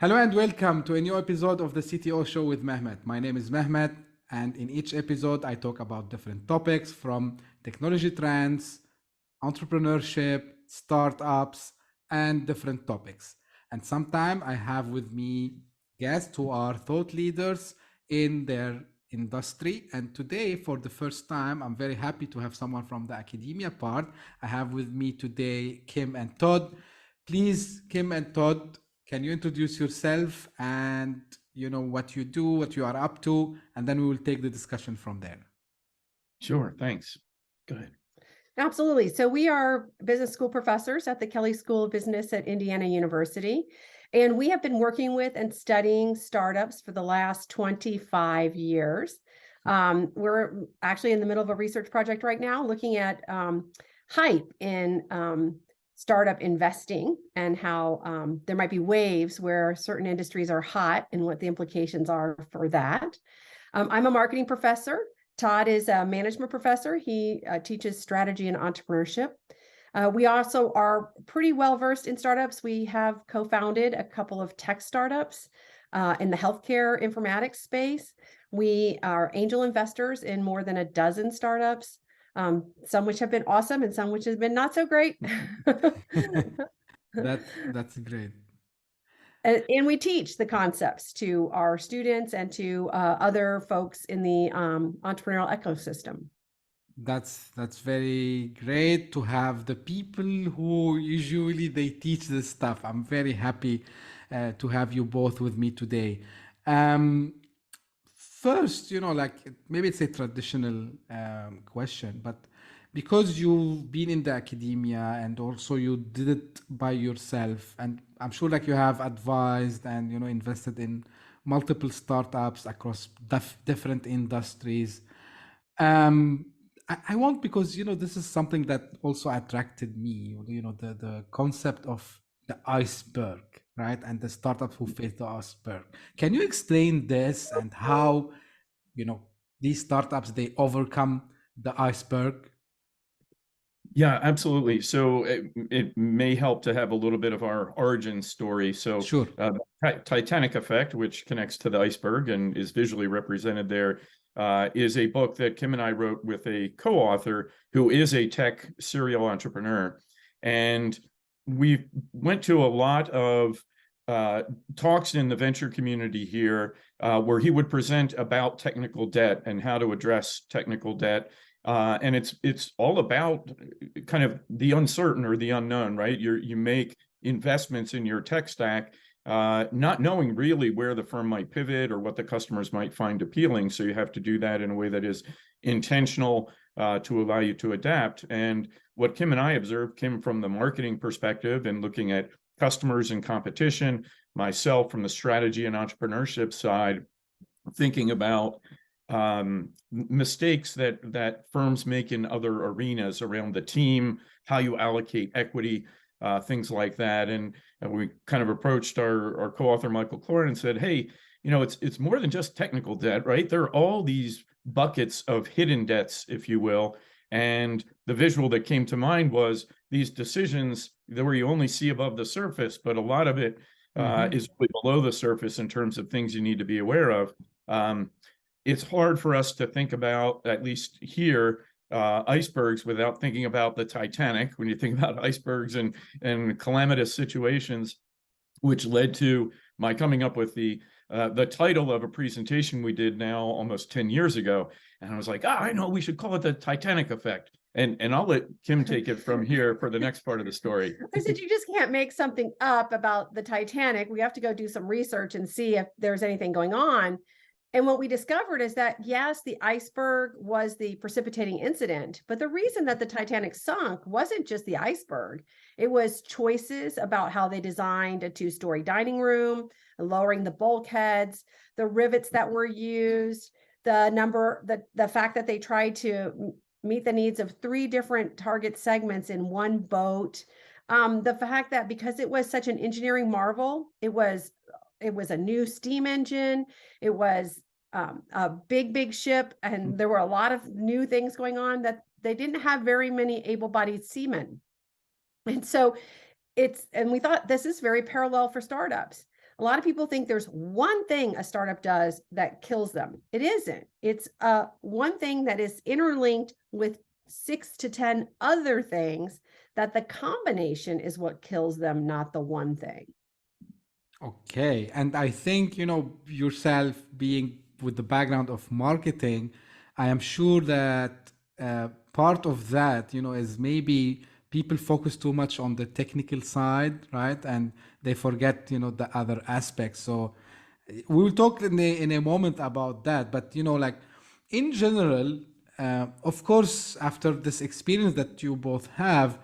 Hello and welcome to a new episode of the CTO Show with Mehmet. My name is Mehmet, and in each episode, I talk about different topics from technology trends, entrepreneurship, startups, and different topics. And sometimes I have with me guests who are thought leaders in their industry. And today, for the first time, I'm very happy to have someone from the academia part. I have with me today Kim and Todd. Please, Kim and Todd, can you introduce yourself and what you do, what you are up to, and then we will take the discussion from there. Sure, thanks. Go ahead. Absolutely. So we are business school professors at the Kelley School of Business at Indiana University, and we have been working with and studying startups for the last 25 years. We're actually in the middle of a research project right now looking at hype in startup investing and how there might be waves where certain industries are hot and what the implications are for that. I'm a marketing professor. Todd is a management professor. He teaches strategy and entrepreneurship. We also are pretty well versed in startups. We have co-founded a couple of tech startups in the healthcare informatics space. We are angel investors in more than a dozen startups, some which have been awesome and some which have been not so great. That's great. And we teach the concepts to our students and to other folks in the entrepreneurial ecosystem. That's very great to have the people who usually they teach this stuff. I'm very happy to have you both with me today. First, like maybe it's a traditional question, but because you've been in the academia and also you did it by yourself, and I'm sure like you have advised and invested in multiple startups across different industries. I want because this is something that also attracted me. The concept of the iceberg, right? And the startups who face the iceberg. Can you explain this and how these startups they overcome the iceberg? Yeah, absolutely. So it may help to have a little bit of our origin story. So Sure. Titanic Effect, which connects to the iceberg and is visually represented there, is a book that Kim and I wrote with a co-author who is a tech serial entrepreneur. And we went to a lot of talks in the venture community here where he would present about technical debt and how to address technical debt. And it's all about kind of the uncertain or the unknown, right? You make investments in your tech stack, not knowing really where the firm might pivot or what the customers might find appealing. So you have to do that in a way that is intentional to allow you to adapt. And what Kim and I observed, Kim from the marketing perspective and looking at customers and competition, myself from the strategy and entrepreneurship side, thinking about mistakes that firms make in other arenas around the team, how you allocate equity, things like that. And we kind of approached our co-author Michael Cloran and said, hey, it's more than just technical debt, right? There are all these buckets of hidden debts, if you will. And the visual that came to mind was these decisions where you only see above the surface, but a lot of it is really below the surface in terms of things you need to be aware of. It's hard for us to think about, at least here, icebergs without thinking about the Titanic. When you think about icebergs and calamitous situations, which led to my coming up with the title of a presentation we did now almost 10 years ago. And I was like, I know, we should call it the Titanic Effect. And I'll let Kim take it from here for the next part of the story. I said, you just can't make something up about the Titanic. We have to go do some research and see if there's anything going on. And what we discovered is that, yes, the iceberg was the precipitating incident, but the reason that the Titanic sunk wasn't just the iceberg. It was choices about how they designed a two-story dining room, lowering the bulkheads, the rivets that were used, the fact that they tried to meet the needs of 3 different target segments in one boat. The fact that because it was such an engineering marvel, it was a new steam engine. It was a big ship. And there were a lot of new things going on that they didn't have very many able-bodied seamen. And so we thought this is very parallel for startups. A lot of people think there's one thing a startup does that kills them. It isn't. It's one thing that is interlinked with 6 to 10 other things, that the combination is what kills them, not the one thing. Okay. And I think, yourself being with the background of marketing, I am sure that part of that, is maybe people focus too much on the technical side, right? And they forget, the other aspects. So we will talk in a moment about that. But, like in general, of course, after this experience that you both have,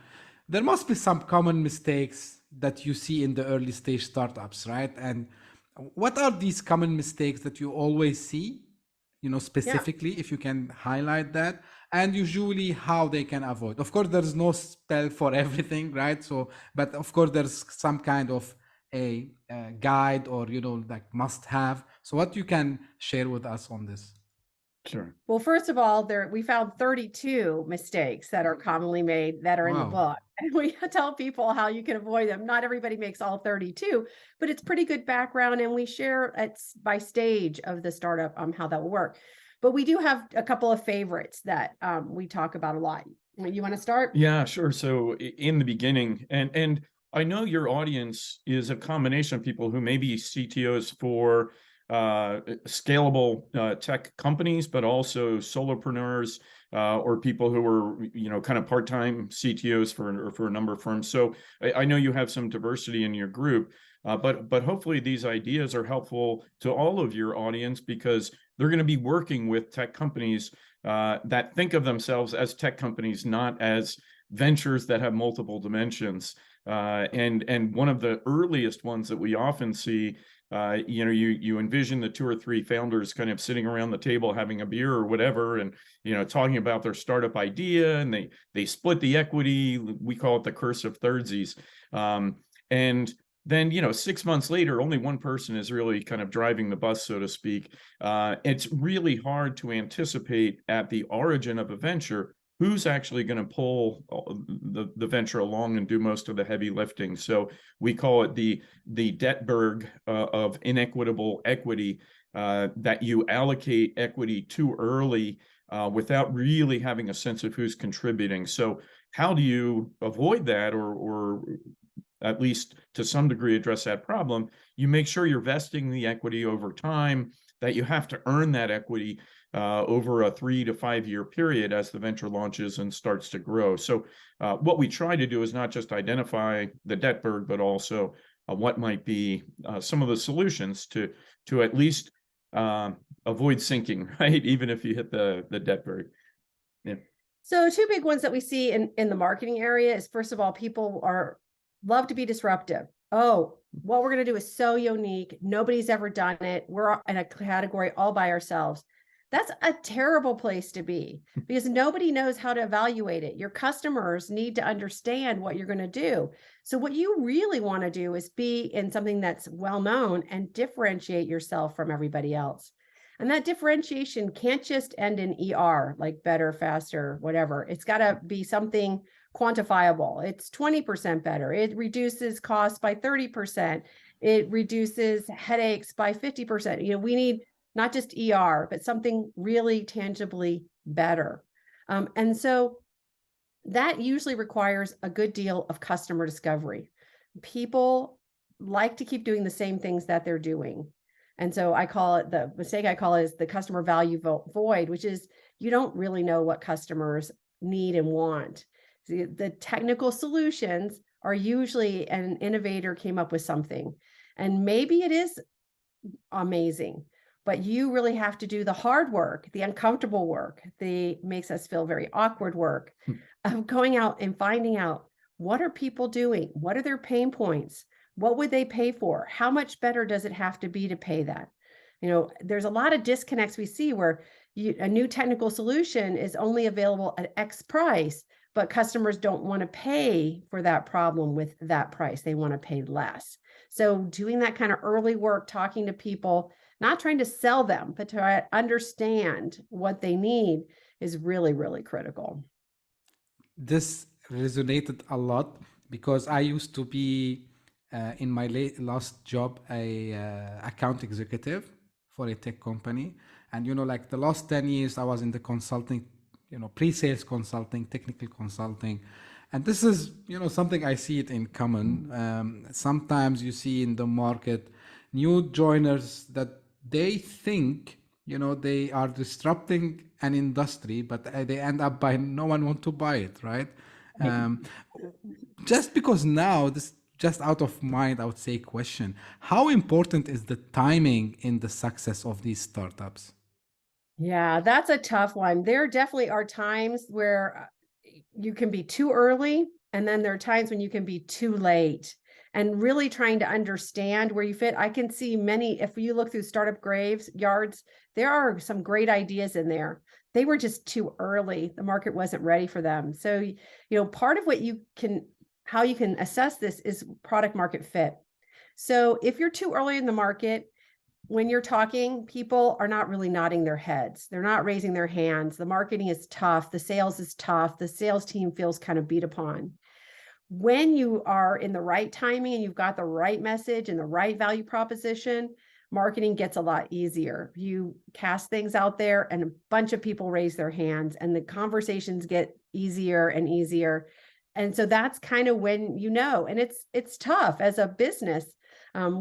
there must be some common mistakes that you see in the early stage startups, right? And what are these common mistakes that you always see, Yeah. specifically, if you can highlight that, and usually how they can avoid? Of course, there's no spell for everything, right? So, but of course, there's some kind of a guide or, like must have. So what you can share with us on this? Sure. Well, first of all, we found 32 mistakes that are commonly made that are in the Wow. book. And we tell people how you can avoid them. Not everybody makes all 32, but it's pretty good background. And we share by stage of the startup how that will work. But we do have a couple of favorites that we talk about a lot. You want to start? Yeah, sure. So in the beginning, and I know your audience is a combination of people who may be CTOs for scalable tech companies, but also solopreneurs or people who are, kind of part-time CTOs for a number of firms. So I know you have some diversity in your group, but hopefully these ideas are helpful to all of your audience, because they're going to be working with tech companies that think of themselves as tech companies, not as ventures that have multiple dimensions. And one of the earliest ones that we often see, you envision the 2 or 3 founders kind of sitting around the table having a beer or whatever, and talking about their startup idea, and they split the equity. We call it the curse of thirdsies. And then 6 months later, only one person is really kind of driving the bus, so to speak. It's really hard to anticipate at the origin of a venture who's actually going to pull the venture along and do most of the heavy lifting. So we call it the Detberg of inequitable equity, that you allocate equity too early without really having a sense of who's contributing. So how do you avoid that, or at least to some degree address that problem? You make sure you're vesting the equity over time, that you have to earn that equity over a 3 to 5 year period as the venture launches and starts to grow. So what we try to do is not just identify the Detberg, but also what might be some of the solutions to at least avoid sinking, right? Even if you hit the Detberg. Yeah. So 2 big ones that we see in the marketing area is, first of all, people love to be disruptive. Oh, what we're going to do is so unique. Nobody's ever done it. We're in a category all by ourselves. That's a terrible place to be, because nobody knows how to evaluate it. Your customers need to understand what you're going to do. So what you really want to do is be in something that's well known and differentiate yourself from everybody else. And that differentiation can't just end in ER, like better, faster, whatever. It's got to be something quantifiable. It's 20% better. It reduces costs by 30%. It reduces headaches by 50%. We need not just ER, but something really tangibly better. And so that usually requires a good deal of customer discovery. People like to keep doing the same things that they're doing. And so the mistake I call it is the customer value void, which is you don't really know what customers need and want. The technical solutions are usually an innovator came up with something, and maybe it is amazing, but you really have to do the hard work, the uncomfortable work, the makes us feel very awkward work of going out and finding out, what are people doing? What are their pain points? What would they pay for? How much better does it have to be to pay that? There's a lot of disconnects we see where a new technical solution is only available at X price, but customers don't want to pay for that problem with that price. They want to pay less. So doing that kind of early work, talking to people, not trying to sell them, but to understand what they need is really, really critical. This resonated a lot because I used to be in my last job, a account executive for a tech company. And, like the last 10 years, I was in the consulting, pre-sales consulting, technical consulting. And this is, something I see it in common. Sometimes you see in the market new joiners that they think, they are disrupting an industry, but they end up by no one want to buy it, right? Just because now this just out of mind, I would say question, how important is the timing in the success of these startups? Yeah, that's a tough one. There definitely are times where you can be too early, and then there are times when you can be too late, and really trying to understand where you fit. I can see many, if you look through startup graveyards, there are some great ideas in there. They were just too early. The market wasn't ready for them. So, part of what how you can assess this is product market fit. So if you're too early in the market, when you're talking, people are not really nodding their heads. They're not raising their hands. The marketing is tough. The sales is tough. The sales team feels kind of beat upon. When you are in the right timing and you've got the right message and the right value proposition, marketing gets a lot easier. You cast things out there and a bunch of people raise their hands and the conversations get easier and easier. And so that's kind of when and it's tough as a business.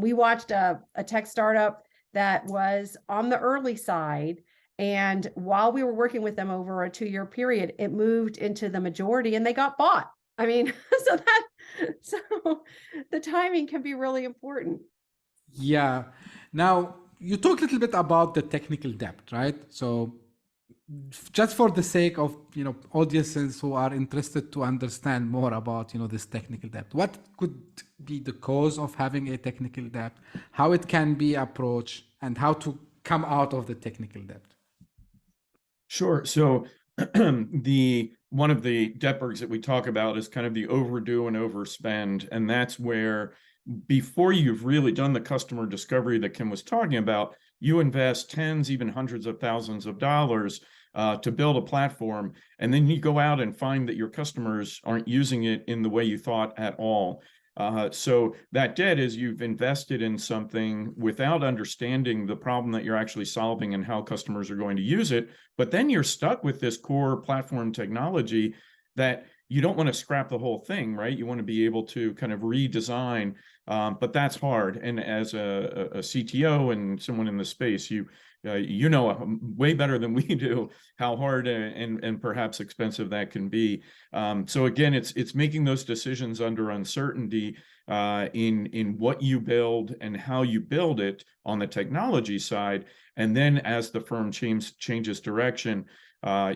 We watched a tech startup that was on the early side. And while we were working with them over a 2-year period, it moved into the majority and they got bought. I mean, so the timing can be really important. Yeah. Now, you talked a little bit about the technical depth, right? So just for the sake of, audiences who are interested to understand more about, this technical depth, what could be the cause of having a technical depth, how it can be approached, and how to come out of the technical depth? Sure. So one of the Icebergs that we talk about is kind of the overdo and overspend. And that's where before you've really done the customer discovery that Kim was talking about, you invest tens, even hundreds of thousands of dollars to build a platform. And then you go out and find that your customers aren't using it in the way you thought at all. So that debt is you've invested in something without understanding the problem that you're actually solving and how customers are going to use it. But then you're stuck with this core platform technology that you don't want to scrap the whole thing, right? You want to be able to kind of redesign, but that's hard. And as a CTO and someone in the space, you know way better than we do how hard and perhaps expensive that can be. So again, it's making those decisions under uncertainty in what you build and how you build it on the technology side. And then as the firm changes direction,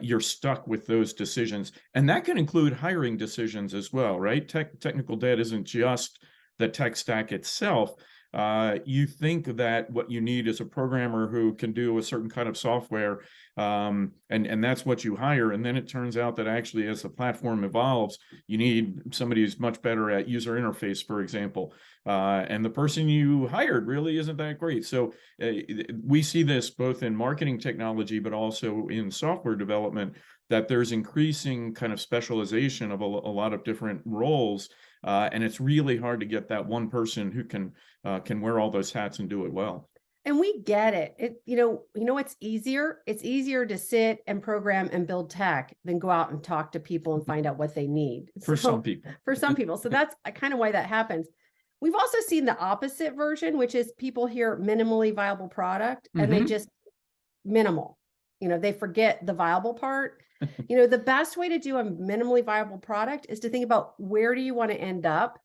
you're stuck with those decisions. And that can include hiring decisions as well, right? Technical debt isn't just the tech stack itself. You think that what you need is a programmer who can do a certain kind of software, and that's what you hire. And then it turns out that actually as the platform evolves, you need somebody who's much better at user interface, for example. And the person you hired really isn't that great. So we see this both in marketing technology, but also in software development, that there's increasing kind of specialization of a lot of different roles. And it's really hard to get that one person who can wear all those hats and do it well. And we get it. It's easier. It's easier to sit and program and build tech than go out and talk to people and find out what they need. For some people. For some people. So that's kind of why that happens. We've also seen the opposite version, which is people hear minimally viable product and they just minimal. They forget the viable part. The best way to do a minimally viable product is to think about where do you want to end up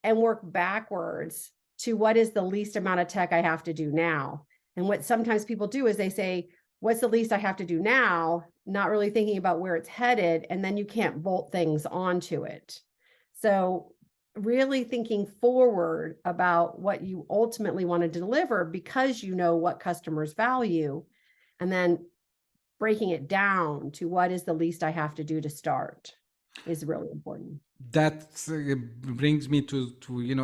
and work backwards to what is the least amount of tech I have to do now. And what sometimes people do is they say, what's the least I have to do now? Not really thinking about where it's headed. And then you can't bolt things onto it. So really thinking forward about what you ultimately want to deliver because you know what customers value, and then breaking it down to what is the least I have to do to start is really important. That brings me to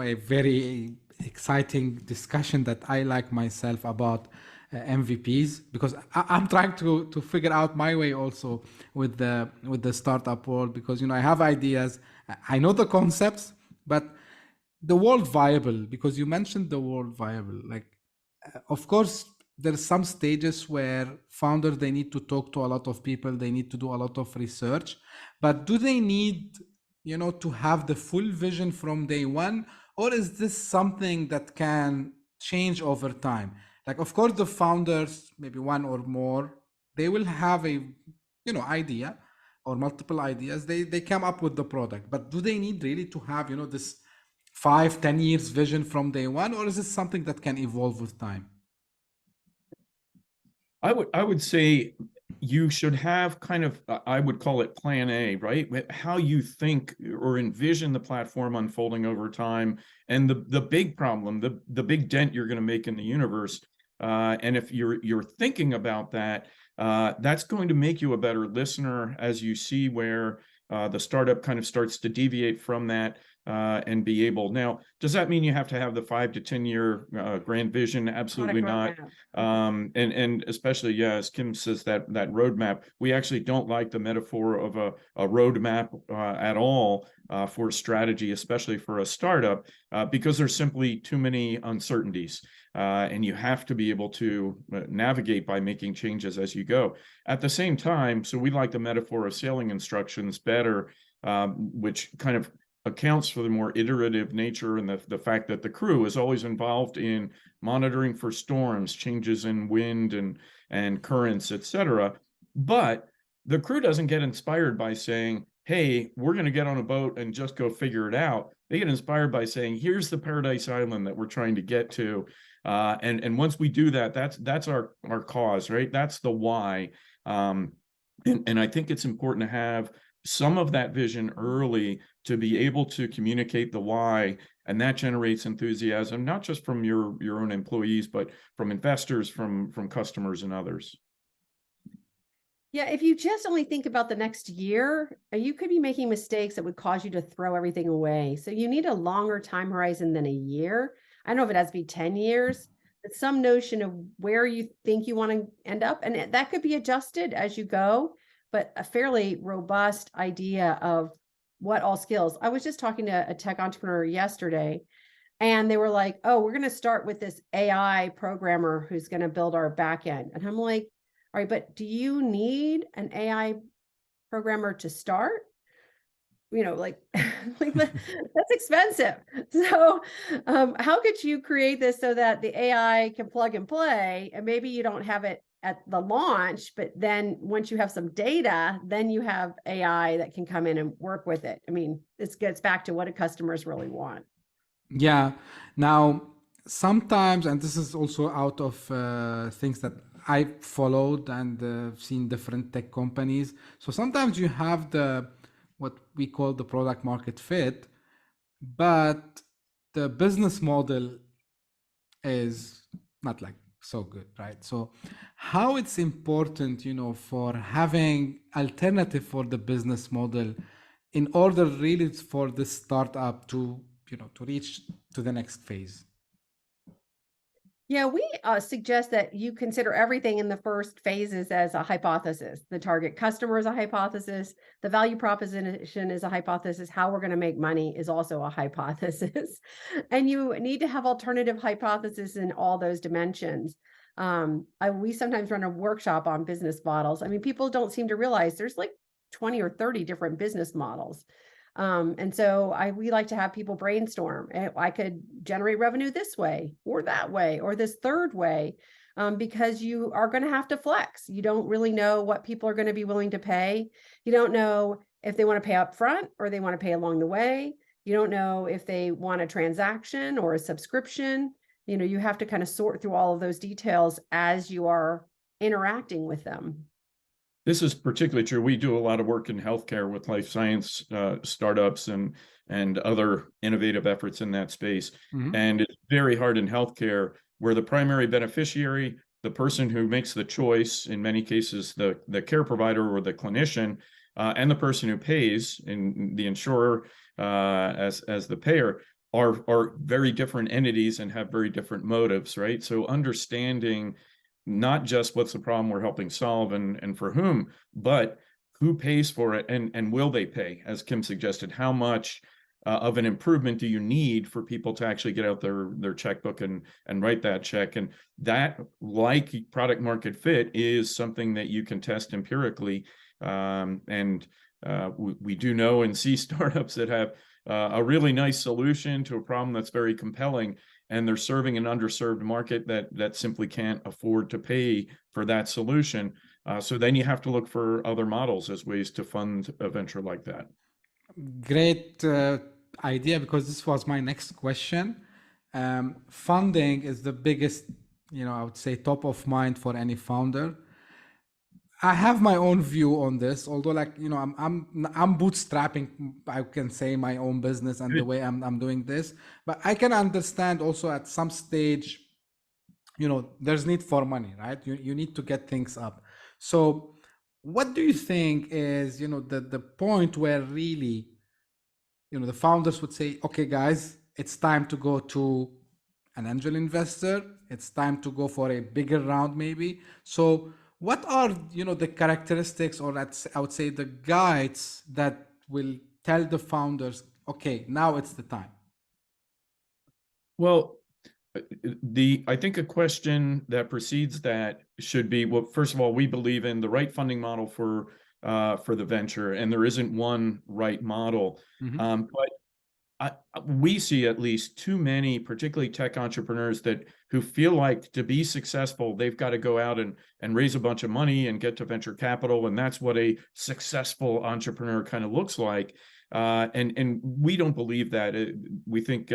a very exciting discussion that I like myself about MVPs, because I'm trying to figure out my way also with the startup world, because I have ideas, I know the concepts, but the world viable, because you mentioned the world viable, like of course there's some stages where founders, they need to talk to a lot of people, they need to do a lot of research, but do they need, to have the full vision from day one, or is this something that can change over time? Like of course the founders, maybe one or more, they will have a idea or multiple ideas, they come up with the product, but do they need really to have this 5-10 years vision from day one, or is this something that can evolve with time? I would say you should have kind of, I would call it plan A, right? How you think or envision the platform unfolding over time, and the big problem, the big dent you're going to make in the universe. And if you're thinking about that, that's going to make you a better listener as you see where the startup kind of starts to deviate from that. And be able. Now, does that mean you have to have the 5 to 10 year grand vision? Absolutely not. And especially, yeah, as Kim says, that roadmap, we actually don't like the metaphor of a roadmap at all for strategy, especially for a startup, because there's simply too many uncertainties. And you have to be able to navigate by making changes as you go. At the same time, so we like the metaphor of sailing instructions better, which kind of accounts for the more iterative nature and the fact that the crew is always involved in monitoring for storms, changes in wind and currents, etc. But the crew doesn't get inspired by saying, hey, we're going to get on a boat and just go figure it out. They get inspired by saying, here's the paradise island that we're trying to get to. And once we do that, that's our cause, right? That's the why. And I think it's important to have some of that vision early to be able to communicate the why, and that generates enthusiasm, not just from your own employees, but from investors, from customers and others. Yeah, if you just only think about the next year, you could be making mistakes that would cause you to throw everything away. So you need a longer time horizon than a year. I don't know if it has to be 10 years, but some notion of where you think you want to end up. And that could be adjusted as you go, but a fairly robust idea of what all skills. I was just talking to a tech entrepreneur yesterday, and they were like, oh, we're going to start with this AI programmer who's going to build our back end. And I'm like, all right, but do you need an AI programmer to start? Like that's expensive. So how could you create this so that the AI can plug and play, and maybe you don't have it at the launch, but then once you have some data, then you have AI that can come in and work with it. I mean, this gets back to what do customers really want? Yeah. Now, sometimes, and this is also out of things that I followed and seen different tech companies. So sometimes you have what we call the product market fit, but the business model is not like so good, right? So how it's important, for having alternative for the business model in order really for the startup to, to reach to the next phase. Yeah, we suggest that you consider everything in the first phases as a hypothesis. The target customer is a hypothesis. The value proposition is a hypothesis. How we're going to make money is also a hypothesis. And you need to have alternative hypotheses in all those dimensions. We sometimes run a workshop on business models. I mean, people don't seem to realize there's like 20 or 30 different business models. And so we like to have people brainstorm. I could generate revenue this way or that way or this third way, because you are going to have to flex. You don't really know what people are going to be willing to pay. You don't know if they want to pay up front or they want to pay along the way. You don't know if they want a transaction or a subscription. You have to kind of sort through all of those details as you are interacting with them. This is particularly true. We do a lot of work in healthcare with life science startups and other innovative efforts in that space. Mm-hmm. And it's very hard in healthcare where the primary beneficiary, the person who makes the choice, in many cases, the care provider or the clinician, and the person who pays, in the insurer as the payer, are very different entities and have very different motives, right? So understanding not just what's the problem we're helping solve and for whom, but who pays for it and will they pay, as Kim suggested, how much of an improvement do you need for people to actually get out their checkbook and write that check? And that, like product market fit, is something that you can test empirically. We do know and see startups that have a really nice solution to a problem that's very compelling, and they're serving an underserved market that simply can't afford to pay for that solution. So then you have to look for other models as ways to fund a venture like that. Great idea, because this was my next question. Funding is the biggest, I would say, top of mind for any founder. I have my own view on this, although, I'm bootstrapping, I can say, my own business and the way I'm doing this. But I can understand also at some stage, there's need for money, right? You need to get things up. So what do you think is, the point where really, the founders would say, okay, guys, it's time to go to an angel investor. It's time to go for a bigger round, maybe. So what are, the characteristics, or I would say the guides that will tell the founders, okay, now it's the time? Well, I think a question that precedes that should be, well, first of all, we believe in the right funding model for the venture, and there isn't one right model. Mm-hmm. But we see at least too many, particularly tech entrepreneurs, who feel like to be successful, they've got to go out and raise a bunch of money and get to venture capital, and that's what a successful entrepreneur kind of looks like. And we don't believe that. We think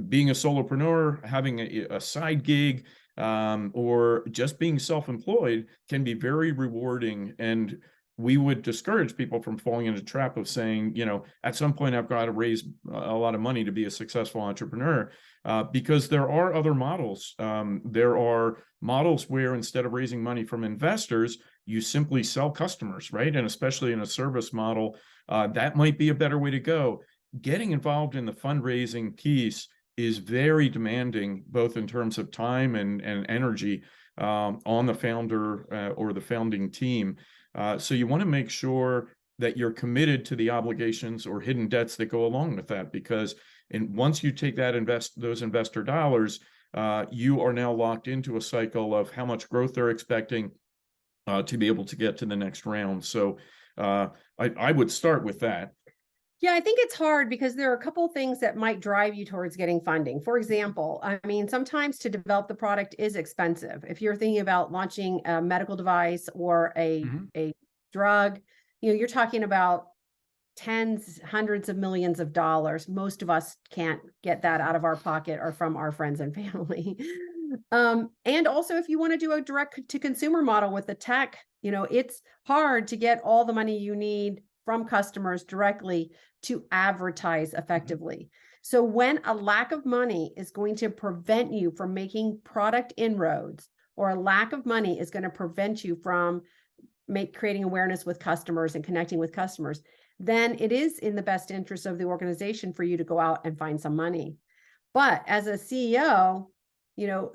being a solopreneur, having a side gig, or just being self-employed can be very rewarding. And we would discourage people from falling into the trap of saying, at some point I've got to raise a lot of money to be a successful entrepreneur, because there are other models. There are models where instead of raising money from investors, you simply sell customers, right? And especially in a service model, that might be a better way to go. Getting involved in the fundraising piece is very demanding, both in terms of time and energy on the founder or the founding team. So you want to make sure that you're committed to the obligations or hidden debts that go along with that, because once you take those investor dollars, you are now locked into a cycle of how much growth they're expecting to be able to get to the next round. So I would start with that. Yeah, I think it's hard because there are a couple of things that might drive you towards getting funding. For example, sometimes to develop the product is expensive. If you're thinking about launching a medical device or a drug, you're talking about tens, hundreds of millions of dollars. Most of us can't get that out of our pocket or from our friends and family. And also, if you want to do a direct to consumer model with the tech, it's hard to get all the money you need from customers directly to advertise effectively. So when a lack of money is going to prevent you from making product inroads, or a lack of money is going to prevent you from creating awareness with customers and connecting with customers, then it is in the best interest of the organization for you to go out and find some money. But as a CEO,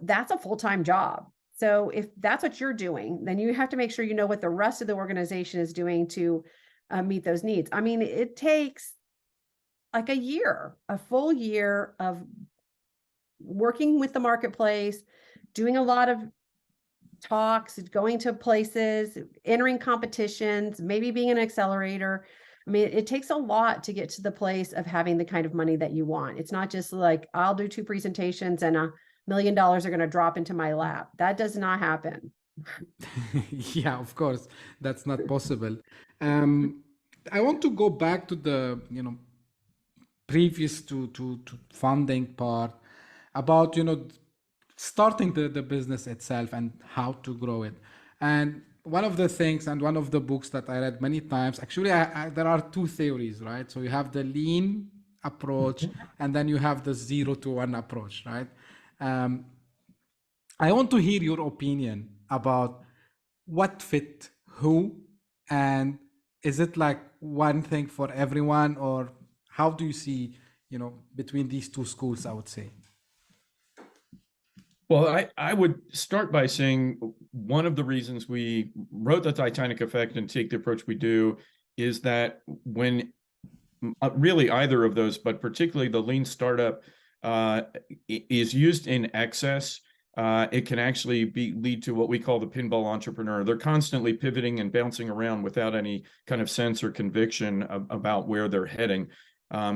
that's a full-time job. So if that's what you're doing, then you have to make sure you know what the rest of the organization is doing to meet those needs. It takes like a full year of working with the marketplace, doing a lot of talks, going to places, entering competitions, maybe being an accelerator. It takes a lot to get to the place of having the kind of money that you want. It's not just like, I'll do 2 presentations and $1 million are going to drop into my lap. That does not happen. Yeah, of course, that's not possible. I want to go back to the, previous to funding part about, starting the business itself and how to grow it. And one of the things, and one of the books that I read many times, actually, there are 2 theories, right? So you have the lean approach, and then you have the 0 to 1 approach, right? I want to hear your opinion about what fit who, and is it like one thing for everyone, or how do you see, between these 2 schools, I would say? Well, I would start by saying one of the reasons we wrote the Titanic Effect and take the approach we do is that when really either of those, but particularly the lean startup is used in excess. It can actually lead to what we call the pinball entrepreneur. They're constantly pivoting and bouncing around without any kind of sense or conviction about where they're heading.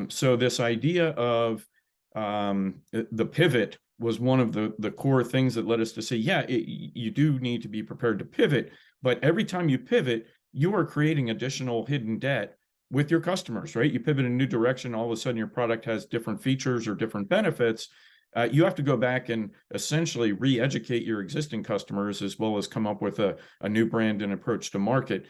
So this idea of the pivot was one of the core things that led us to say, yeah, you do need to be prepared to pivot, but every time you pivot, you are creating additional hidden debt with your customers, right? You pivot in a new direction, all of a sudden your product has different features or different benefits. You have to go back and essentially re-educate your existing customers, as well as come up with a new brand and approach to market.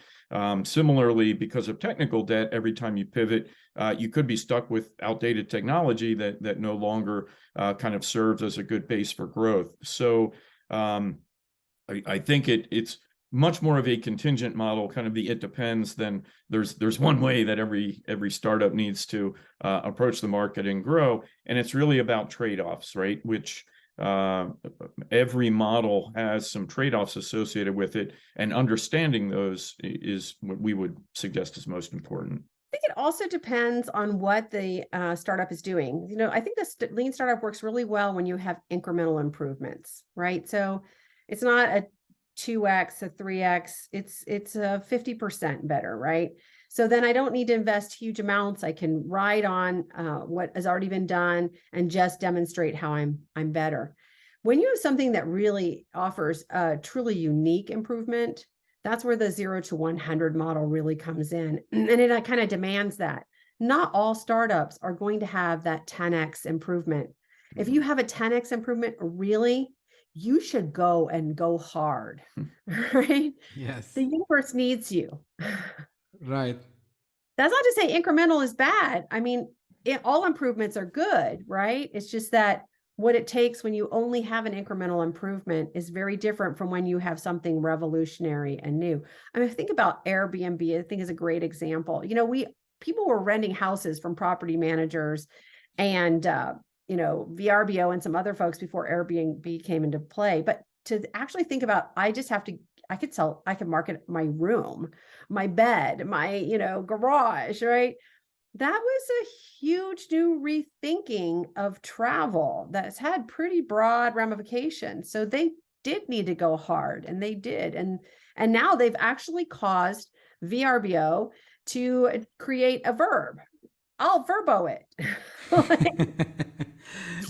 Similarly, because of technical debt, every time you pivot, you could be stuck with outdated technology that no longer kind of serves as a good base for growth. So I think it's much more of a contingent model, kind of the it depends, than there's one way that every startup needs to approach the market and grow. And it's really about trade-offs, right? Which every model has some trade-offs associated with it, and understanding those is what we would suggest is most important. I think it also depends on what the startup is doing. I think the lean startup works really well when you have incremental improvements, right? So it's not a 2x, a 3x, it's a 50% better, right? So then I don't need to invest huge amounts. I can ride on what has already been done and just demonstrate how I'm better. When you have something that really offers a truly unique improvement, that's where the 0 to 100 model really comes in. And it kind of demands that. Not all startups are going to have that 10x improvement. If you have a 10x improvement, really, you should go hard, right? Yes. The universe needs you. Right. That's not to say incremental is bad. I mean, all improvements are good, right? It's just that what it takes when you only have an incremental improvement is very different from when you have something revolutionary and new. I mean, think about Airbnb, I think is a great example. People were renting houses from property managers and VRBO and some other folks before Airbnb came into play. But to actually think about, I could market my room, my bed, my, garage, right? That was a huge new rethinking of travel that's had pretty broad ramifications. So they did need to go hard, and they did. And now they've actually caused VRBO to create a verb. I'll verbo it.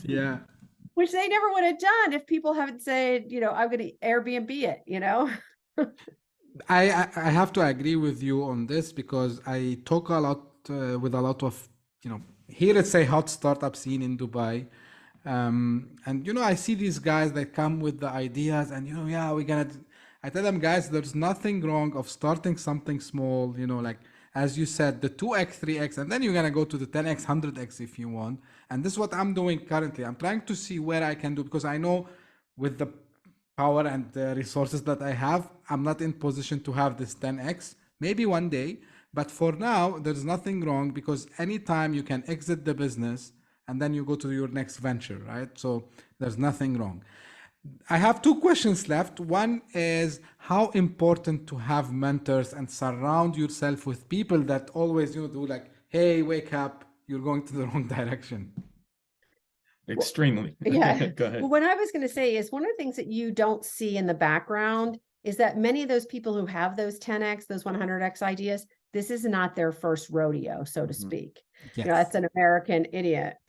Yeah. Which they never would have done if people haven't said, I'm going to Airbnb it, I have to agree with you on this, because I talk a lot with a lot of, here let's say hot startup scene in Dubai. And, I see these guys that come with the ideas and, I tell them, guys, there's nothing wrong of starting something small, like, as you said, the 2x, 3x, and then you're going to go to the 10x, 100x if you want. And this is what I'm doing currently. I'm trying to see where I can do, because I know with the power and the resources that I have, I'm not in position to have this 10x, maybe one day. But for now, there's nothing wrong, because anytime you can exit the business and then you go to your next venture, right? So there's nothing wrong. I have two questions left. One is, how important to have mentors and surround yourself with people that always do like, hey, wake up, you're going to the wrong direction. Extremely. Yeah. Go ahead. Well, what I was going to say is, one of the things that you don't see in the background is that many of those people who have those 10x, those 100x ideas, this is not their first rodeo, so to speak. Yes. That's an American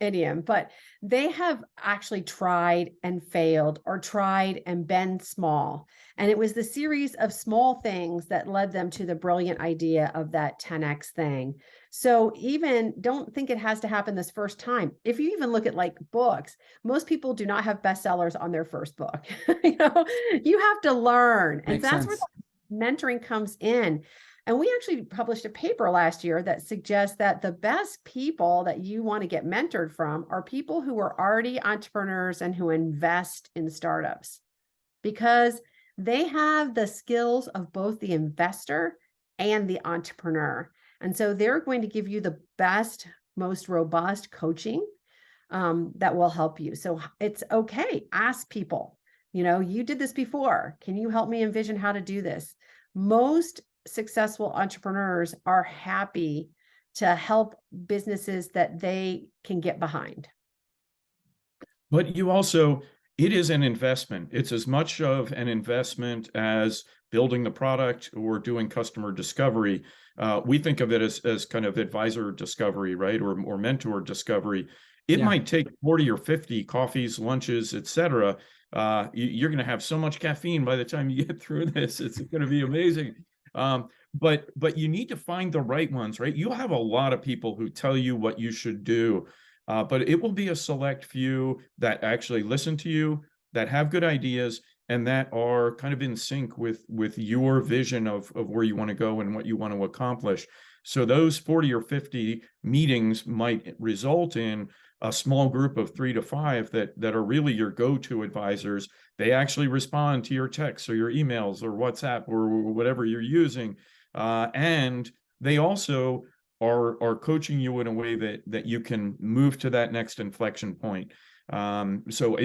idiom, but they have actually tried and failed, or tried and been small. And it was the series of small things that led them to the brilliant idea of that 10x thing. So even don't think it has to happen this first time. If you even look at like books, most people do not have bestsellers on their first book. You have to learn. And that's where the mentoring comes in. And we actually published a paper last year that suggests that the best people that you want to get mentored from are people who are already entrepreneurs and who invest in startups, because they have the skills of both the investor and the entrepreneur. And so they're going to give you the best, most robust coaching that will help you. So it's okay. Ask people, you did this before. Can you help me envision how to do this? Most successful entrepreneurs are happy to help businesses that they can get behind. But you also, it is an investment. It's as much of an investment as building the product or doing customer discovery. We think of it as kind of advisor discovery, right? Or mentor discovery. It might take 40 or 50 coffees, lunches, et cetera. You're going to have so much caffeine by the time you get through this. It's going to be amazing. But you need to find the right ones, right? You'll have a lot of people who tell you what you should do. But it will be a select few that actually listen to you, that have good ideas, and that are kind of in sync with your vision of where you want to go and what you want to accomplish. So those 40 or 50 meetings might result in a small group of 3 to 5 that are really your go-to advisors. They actually respond to your texts or your emails or WhatsApp or whatever you're using. And they also are coaching you in a way that you can move to that next inflection point. So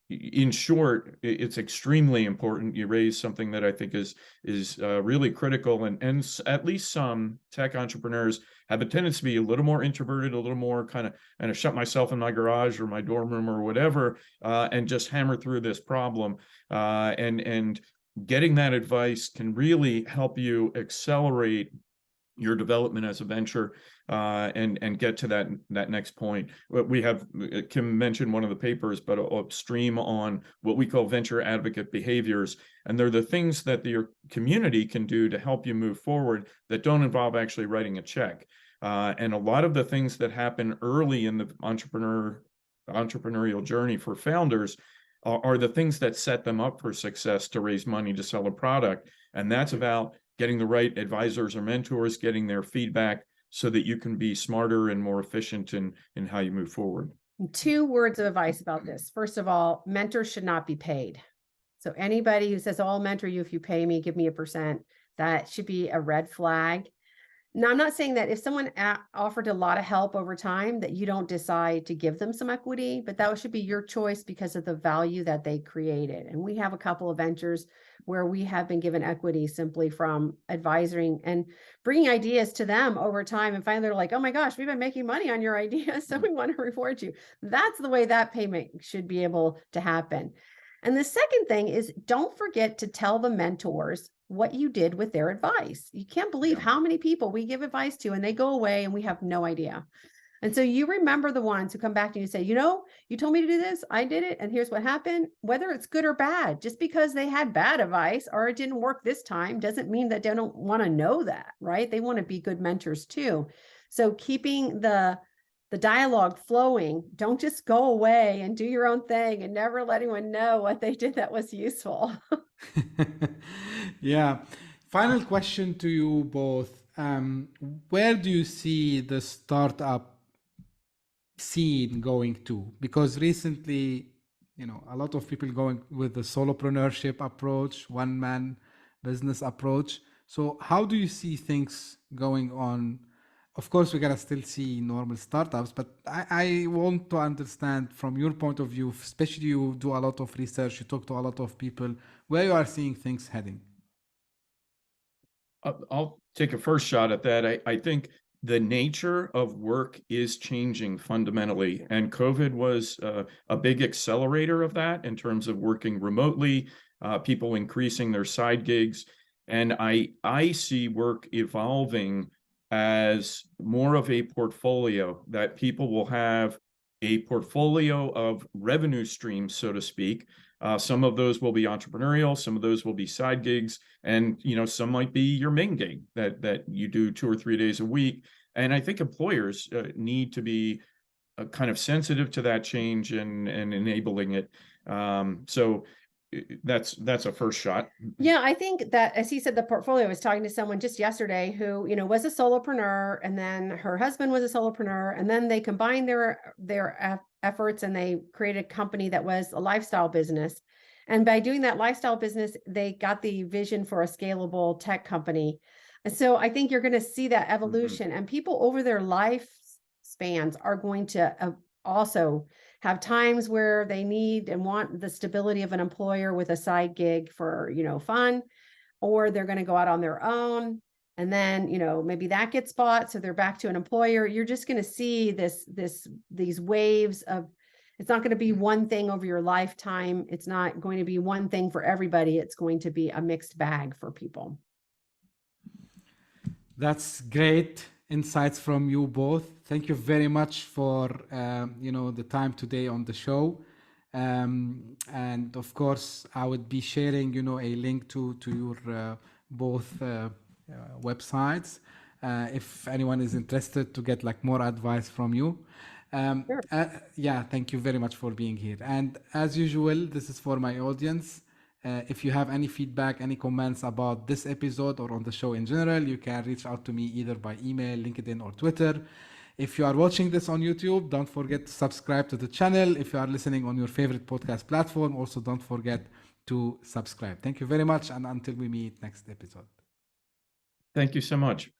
in short, it's extremely important. You raise something that I think is really critical, and at least some tech entrepreneurs have a tendency to be a little more introverted, a little more kind of shut myself in my garage or my dorm room or whatever, and just hammer through this problem. And getting that advice can really help you accelerate your development as a venture, and get to that next point. We have, Kim mentioned one of the papers, but upstream on what we call venture advocate behaviors. And they're the things that your community can do to help you move forward that don't involve actually writing a check. And a lot of the things that happen early in the entrepreneurial journey for founders are the things that set them up for success to raise money to sell a product. And that's about getting the right advisors or mentors, getting their feedback so that you can be smarter and more efficient in how you move forward. 2 words of advice about this. First of all, mentors should not be paid. So anybody who says, oh, I'll mentor you if you pay me, give me a %, that should be a red flag. Now, I'm not saying that if someone offered a lot of help over time that you don't decide to give them some equity, but that should be your choice because of the value that they created. And we have a couple of ventures where we have been given equity simply from advising and bringing ideas to them over time. And finally, they're like, oh my gosh, we've been making money on your ideas, so we want to reward you. That's the way that payment should be able to happen. And the second thing is, don't forget to tell the mentors what you did with their advice. You can't believe how many people we give advice to and they go away and we have no idea. And so you remember the ones who come back to you and say, you told me to do this, I did it, and here's what happened. Whether it's good or bad, just because they had bad advice or it didn't work this time doesn't mean that they don't want to know that, right? They want to be good mentors too. So keeping the dialogue flowing, don't just go away and do your own thing and never let anyone know what they did that was useful. Yeah. Final question to you both. Where do you see the startup scene going to? Because recently, a lot of people going with the solopreneurship approach, one-man business approach. So how do you see things going on? Of course, we're gonna still see normal startups, but I want to understand from your point of view, especially you do a lot of research, you talk to a lot of people, where you are seeing things heading. I'll take a first shot at that. I think the nature of work is changing fundamentally, and COVID was a big accelerator of that in terms of working remotely, people increasing their side gigs, and I see work evolving as more of a portfolio, that people will have a portfolio of revenue streams, so to speak. Some of those will be entrepreneurial, some of those will be side gigs, and some might be your main gig that you do 2 or 3 days a week. And I think employers need to be kind of sensitive to that change and enabling it. So that's a first shot. Yeah, I think that, as he said, the portfolio. I was talking to someone just yesterday who, was a solopreneur, and then her husband was a solopreneur, and then they combined their efforts and they created a company that was a lifestyle business. And by doing that lifestyle business, they got the vision for a scalable tech company. And so I think you're going to see that evolution, and people over their life spans are going to also have times where they need and want the stability of an employer with a side gig for, fun, or they're going to go out on their own. and then, maybe that gets bought, so they're back to an employer. You're just going to see these waves of, it's not going to be one thing over your lifetime. It's not going to be one thing for everybody. It's going to be a mixed bag for people. That's great insights from you both. Thank you very much for the time today on the show. And of course, I would be sharing a link to your both websites if anyone is interested to get like more advice from you. Sure. Yeah, thank you very much for being here. And as usual, this is for my audience. If you have any feedback, any comments about this episode or on the show in general, you can reach out to me either by email, LinkedIn, or Twitter. If you are watching this on YouTube, don't forget to subscribe to the channel. If you are listening on your favorite podcast platform, also don't forget to subscribe. Thank you very much, and until we meet next episode. Thank you so much.